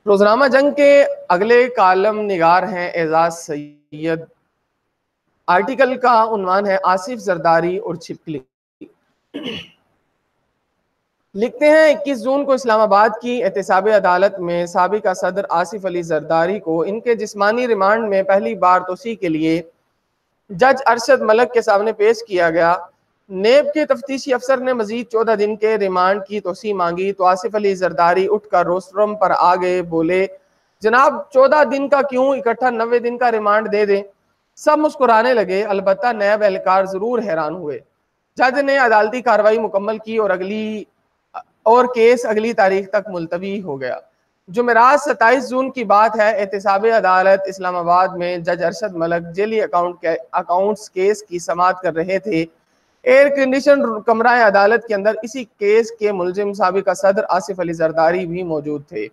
روزنامہ جنگ کے اگلے کالم نگار ہیں اعزاز سید۔ آرٹیکل کا عنوان ہے آصف زرداری اور چھپکلی۔ لکھتے ہیں 21 جون کو اسلام آباد کی احتساب عدالت میں سابق صدر آصف علی زرداری کو ان کے جسمانی ریمانڈ میں پہلی بار توسیع کے لیے جج ارشد ملک کے سامنے پیش کیا گیا۔ نیب کے تفتیشی افسر نے مزید 14 دن کے ریمانڈ کی توسیع مانگی تو آصف علی زرداری اٹھ کر روسٹرم پر آ گئے، بولے جناب 14 دن کا کیوں، اکٹھا 90 دن کا ریمانڈ دے دیں۔ سب مسکرانے لگے، البتہ نیب اہلکار ضرور حیران ہوئے۔ جج نے عدالتی کارروائی مکمل کی اور کیس اگلی تاریخ تک ملتوی ہو گیا۔ جمعرات 27 جون کی بات ہے، احتساب عدالت اسلام آباد میں جج Arshad Malik jelly accounts case کی سماعت کر رہے تھے۔ ایئر کنڈیشن کمرہ عدالت کے اندر اسی کیس کے ملزم سابق صدر آصف علی زرداری بھی موجود تھے۔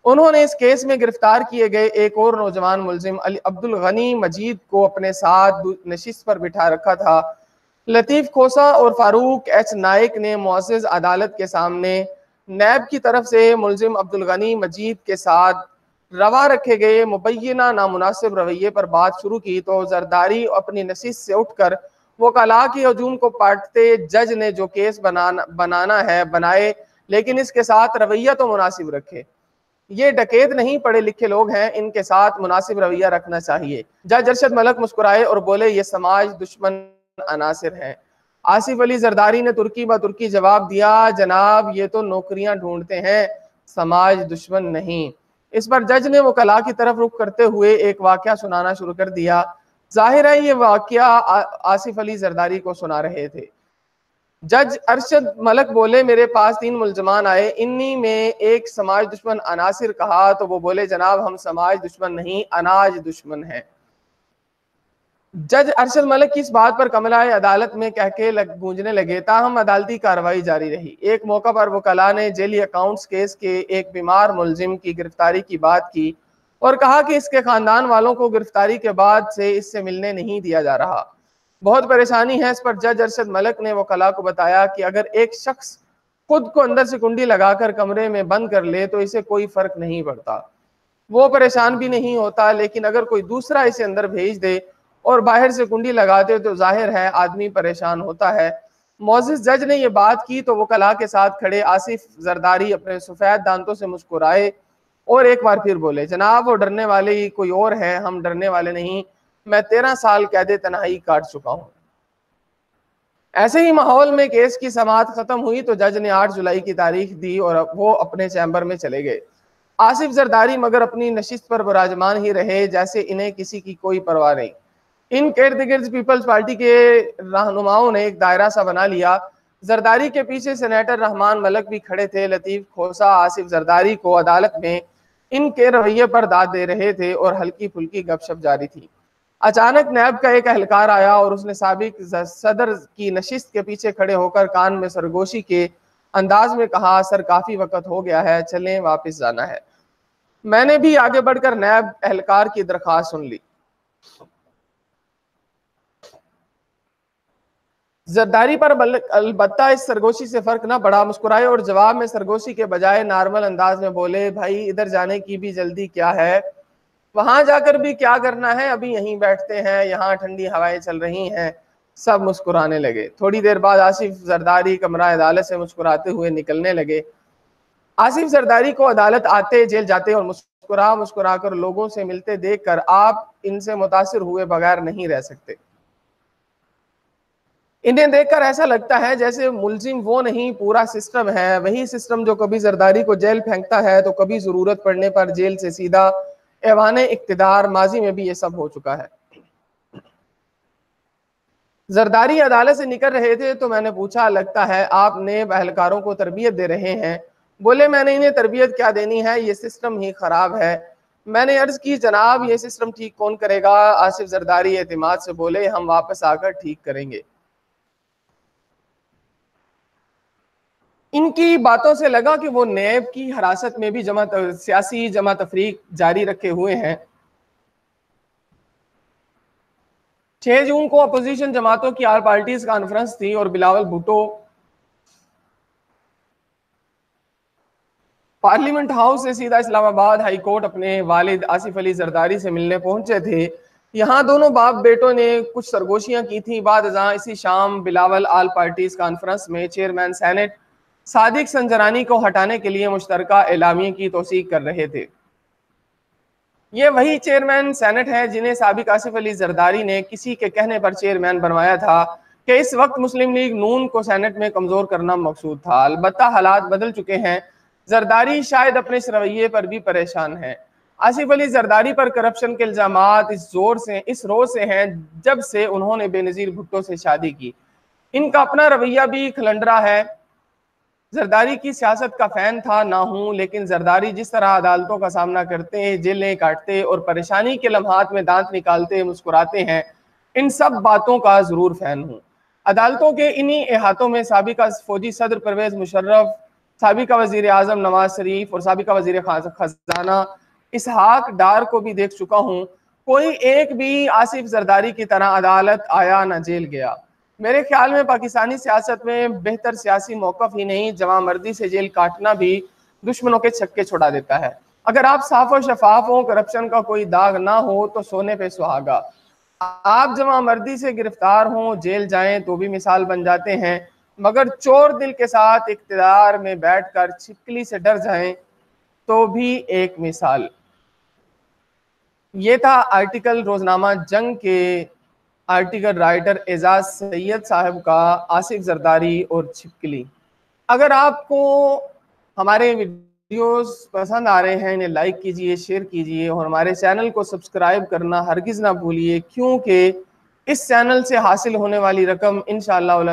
انہوں نے اس کیس میں گرفتار کیے گئے ایک اور نوجوان ملزم عبدالغنی مجید کو اپنے ساتھ نشست پر بٹھا رکھا تھا۔ لطیف کھوسا اور فاروق ایچ نائک نے معزز عدالت کے سامنے نیب کی طرف سے ملزم عبدالغنی مجید کے ساتھ روا رکھے گئے مبینہ نامناسب رویے پر بات شروع کی تو زرداری اپنی نشست سے اٹھ کر وکلاء کے ہجوم کو پاٹتے جج نے جو کیس بنانا ہے بنائے، لیکن اس کے ساتھ رویہ تو مناسب رکھے۔ یہ ڈکیت نہیں، پڑھے لکھے لوگ ہیں، ان کے ساتھ مناسب رویہ رکھنا چاہیے۔ جج ارشد ملک مسکرائے اور بولے یہ سماج دشمن عناصر ہیں۔ آصف علی زرداری نے ترکی با ترکی جواب دیا جناب یہ تو نوکریاں ڈھونڈتے ہیں، سماج دشمن نہیں۔ اس پر جج نے وکلاء کی طرف رخ کرتے ہوئے ایک واقعہ سنانا شروع کر دیا۔ ظاہر ہے یہ واقعہ آصف علی زرداری کو سنا رہے تھے۔ جج ارشد ملک بولے میرے پاس 3 ملزمان آئے، انہی میں ایک سماج دشمن عناصر کہا تو وہ بولے جناب ہم سماج دشمن نہیں، اناج دشمن ہیں۔ جج ارشد ملک کی اس بات پر کمرہ عدالت میں کہکے گونجنے لگے، تاہم عدالتی کارروائی جاری رہی۔ ایک موقع پر وکلاء نے جیلی اکاؤنٹس کیس کے ایک بیمار ملزم کی گرفتاری کی بات کی اور کہا کہ اس کے خاندان والوں کو گرفتاری کے بعد سے اس سے ملنے نہیں دیا جا رہا، بہت پریشانی ہے۔ اس پر جج ارشد ملک نے وکلاء کو بتایا کہ اگر ایک شخص خود کو اندر سے کنڈی لگا کر کمرے میں بند کر لے تو اسے کوئی فرق نہیں پڑتا، وہ پریشان بھی نہیں ہوتا، لیکن اگر کوئی دوسرا اسے اندر بھیج دے اور باہر سے کنڈی لگا دے تو ظاہر ہے آدمی پریشان ہوتا ہے۔ معزز جج نے یہ بات کی تو وکلاء کے ساتھ کھڑے آصف زرداری اپنے سفید دانتوں سے مسکرائے اور ایک بار پھر بولے جناب وہ ڈرنے والے کوئی اور ہے، ہم ڈرنے والے نہیں، میں 13 سال قید تنہائی کاٹ چکا ہوں۔ ایسے ہی ماحول میں کیس کی سماعت ختم ہوئی تو جج نے 8 جولائی کی تاریخ دی اور وہ اپنے چیمبر میں چلے گئے۔ آصف زرداری مگر اپنی نشست پر براجمان ہی رہے جیسے انہیں کسی کی کوئی پرواہ نہیں۔ ان کے ارد گرد پیپلز پارٹی کے رہنماؤں نے ایک دائرہ سا بنا لیا۔ زرداری کے پیچھے سینیٹر رحمان ملک بھی کھڑے تھے۔ لطیف کھوسا آصف زرداری کو عدالت میں ان کے رویے پر داد دے رہے تھے اور ہلکی پھلکی گپ شپ جاری تھی۔ اچانک نیب کا ایک اہلکار آیا اور اس نے سابق صدر کی نشست کے پیچھے کھڑے ہو کر کان میں سرگوشی کے انداز میں کہا سر کافی وقت ہو گیا ہے، چلیں واپس جانا ہے۔ میں نے بھی آگے بڑھ کر نیب اہلکار کی درخواست سن لی۔ زرداری پر البتہ اس سرگوشی سے فرق نہ پڑا، مسکرائے اور جواب میں سرگوشی کے بجائے نارمل انداز میں بولے بھائی ادھر جانے کی بھی جلدی کیا ہے، وہاں جا کر بھی کیا کرنا ہے، ابھی یہیں بیٹھتے ہیں، یہاں ٹھنڈی ہوائیں چل رہی ہیں۔ سب مسکرانے لگے۔ تھوڑی دیر بعد آصف زرداری کمرہ عدالت سے مسکراتے ہوئے نکلنے لگے۔ آصف زرداری کو عدالت آتے، جیل جاتے اور مسکرا کر لوگوں سے ملتے دیکھ کر آپ ان سے متاثر ہوئے بغیر نہیں رہ سکتے۔ انہیں دیکھ کر ایسا لگتا ہے جیسے ملزم وہ نہیں پورا سسٹم ہے، وہی سسٹم جو کبھی زرداری کو جیل پھینکتا ہے تو کبھی ضرورت پڑنے پر جیل سے سیدھا ایوان اقتدار۔ ماضی میں بھی یہ سب ہو چکا ہے۔ زرداری عدالت سے نکل رہے تھے تو میں نے پوچھا لگتا ہے آپ نیب اہلکاروں کو تربیت دے رہے ہیں؟ بولے میں نے انہیں تربیت کیا دینی ہے، یہ سسٹم ہی خراب ہے۔ میں نے عرض کی جناب یہ سسٹم ٹھیک کون کرے گا؟ آصف زرداری اعتماد سے بولے ہم واپس آ کر ٹھیک کریں گے۔ ان کی باتوں سے لگا کہ وہ نیب کی حراست میں بھی سیاسی جمع تفریق جاری رکھے ہوئے ہیں۔ 6 جون کو اپوزیشن جماعتوں کی آل پارٹیز کانفرنس تھی اور بلاول بھٹو پارلیمنٹ ہاؤس سے سیدھا اسلام آباد ہائی کورٹ اپنے والد آصف علی زرداری سے ملنے پہنچے تھے. یہاں دونوں باپ بیٹوں نے کچھ سرگوشیاں کی تھیں. بعد ازاں اسی شام بلاول آل پارٹیز کانفرنس میں چیئرمین سینٹ صادق سنجرانی کو ہٹانے کے لیے مشترکہ اعلامیے کی توثیق کر رہے تھے. یہ وہی چیئرمین سینٹ ہے جنہیں سابق آصف علی زرداری نے کسی کے کہنے پر چیئرمین بنوایا تھا کہ اس وقت مسلم لیگ نون کو سینٹ میں کمزور کرنا مقصود تھا. البتہ حالات بدل چکے ہیں. زرداری شاید اپنے اس رویے پر بھی پریشان ہیں. آصف علی زرداری پر کرپشن کے الزامات اس روز سے ہیں جب سے انہوں نے بے نظیر بھٹو سے شادی کی. ان کا اپنا رویہ بھی کھلنڈرا ہے. زرداری کی سیاست کا فین تھا نہ ہوں، لیکن زرداری جس طرح عدالتوں کا سامنا کرتے، جیلیں کاٹتے اور پریشانی کے لمحات میں دانت نکالتے مسکراتے ہیں، ان سب باتوں کا ضرور فین ہوں. عدالتوں کے انہی احاطوں میں سابقہ فوجی صدر پرویز مشرف، سابقہ وزیر اعظم نواز شریف اور سابقہ وزیر خزانہ اسحاق ڈار کو بھی دیکھ چکا ہوں. کوئی ایک بھی آصف زرداری کی طرح عدالت آیا نہ جیل گیا. میرے خیال میں پاکستانی سیاست میں بہتر سیاسی موقف ہی نہیں، جوان مردی سے جیل کاٹنا بھی دشمنوں کے چھکے چھڑا دیتا ہے. اگر آپ صاف و شفاف ہوں، کرپشن کا کوئی داغ نہ ہو تو سونے پہ سہاگا. آپ جوان مردی سے گرفتار ہوں، جیل جائیں تو بھی مثال بن جاتے ہیں، مگر چور دل کے ساتھ اقتدار میں بیٹھ کر چھپکلی سے ڈر جائیں تو بھی ایک مثال. یہ تھا آرٹیکل روزنامہ جنگ کے آرٹیکل رائٹر اعزاز سید صاحب کا آصف زرداری اور چھپکلی. اگر آپ کو ہمارے ویڈیوز پسند آ رہے ہیں، انہیں لائک کیجئے، شیئر کیجئے اور ہمارے چینل کو سبسکرائب کرنا ہرگز نہ بھولیے، کیونکہ اس چینل سے حاصل ہونے والی رقم انشاءاللہ